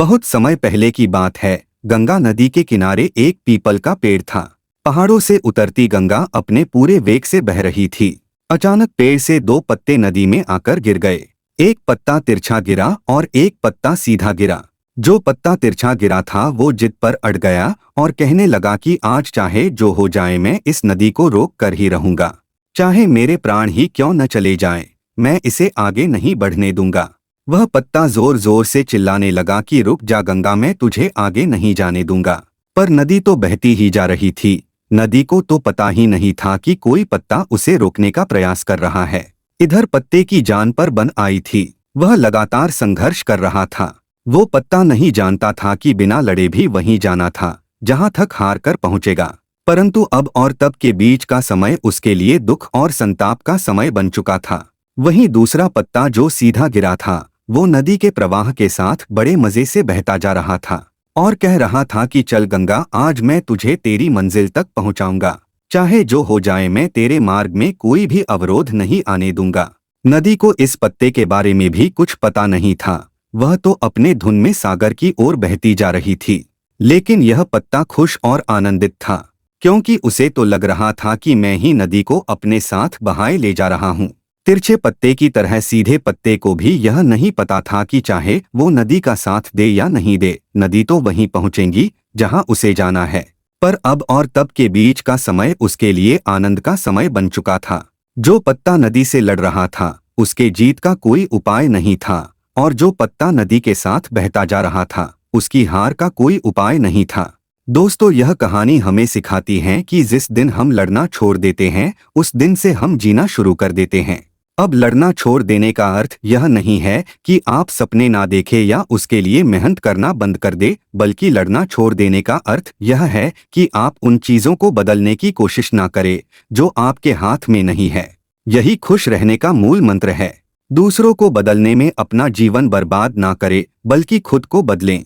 बहुत समय पहले की बात है। गंगा नदी के किनारे एक पीपल का पेड़ था। पहाड़ों से उतरती गंगा अपने पूरे वेग से बह रही थी। अचानक पेड़ से दो पत्ते नदी में आकर गिर गए। एक पत्ता तिरछा गिरा और एक पत्ता सीधा गिरा। जो पत्ता तिरछा गिरा था वो जिद पर अड़ गया और कहने लगा कि आज चाहे जो हो जाए मैं इस नदी को रोक कर ही रहूंगा। चाहे मेरे प्राण ही क्यों न चले जाएं, मैं इसे आगे नहीं बढ़ने दूंगा। वह पत्ता जोर जोर से चिल्लाने लगा कि रुक जा गंगा, मैं तुझे आगे नहीं जाने दूंगा। पर नदी तो बहती ही जा रही थी। नदी को तो पता ही नहीं था कि कोई पत्ता उसे रोकने का प्रयास कर रहा है। इधर पत्ते की जान पर बन आई थी। वह लगातार संघर्ष कर रहा था। वो पत्ता नहीं जानता था कि बिना लड़े भी वहीं जाना था जहां तक हार कर पहुंचेगा। परंतु अब और तब के बीच का समय उसके लिए दुख और संताप का समय बन चुका था। वहीं दूसरा पत्ता जो सीधा गिरा था वो नदी के प्रवाह के साथ बड़े मजे से बहता जा रहा था और कह रहा था कि चल गंगा, आज मैं तुझे तेरी मंजिल तक पहुंचाऊंगा। चाहे जो हो जाए मैं तेरे मार्ग में कोई भी अवरोध नहीं आने दूंगा। नदी को इस पत्ते के बारे में भी कुछ पता नहीं था। वह तो अपने धुन में सागर की ओर बहती जा रही थी। लेकिन यह पत्ता खुश और आनंदित था, क्योंकि उसे तो लग रहा था कि मैं ही नदी को अपने साथ बहाए ले जा रहा हूँ। तिरछे पत्ते की तरह सीधे पत्ते को भी यह नहीं पता था कि चाहे वो नदी का साथ दे या नहीं दे, नदी तो वहीं पहुंचेगी जहां उसे जाना है। पर अब और तब के बीच का समय उसके लिए आनंद का समय बन चुका था। जो पत्ता नदी से लड़ रहा था उसके जीत का कोई उपाय नहीं था, और जो पत्ता नदी के साथ बहता जा रहा था उसकी हार का कोई उपाय नहीं था। दोस्तों, यह कहानी हमें सिखाती है कि जिस दिन हम लड़ना छोड़ देते हैं उस दिन से हम जीना शुरू कर देते हैं। अब लड़ना छोड़ देने का अर्थ यह नहीं है कि आप सपने ना देखें या उसके लिए मेहनत करना बंद कर दे, बल्कि लड़ना छोड़ देने का अर्थ यह है कि आप उन चीजों को बदलने की कोशिश ना करें जो आपके हाथ में नहीं है। यही खुश रहने का मूल मंत्र है। दूसरों को बदलने में अपना जीवन बर्बाद ना करें, बल्कि खुद को बदलें।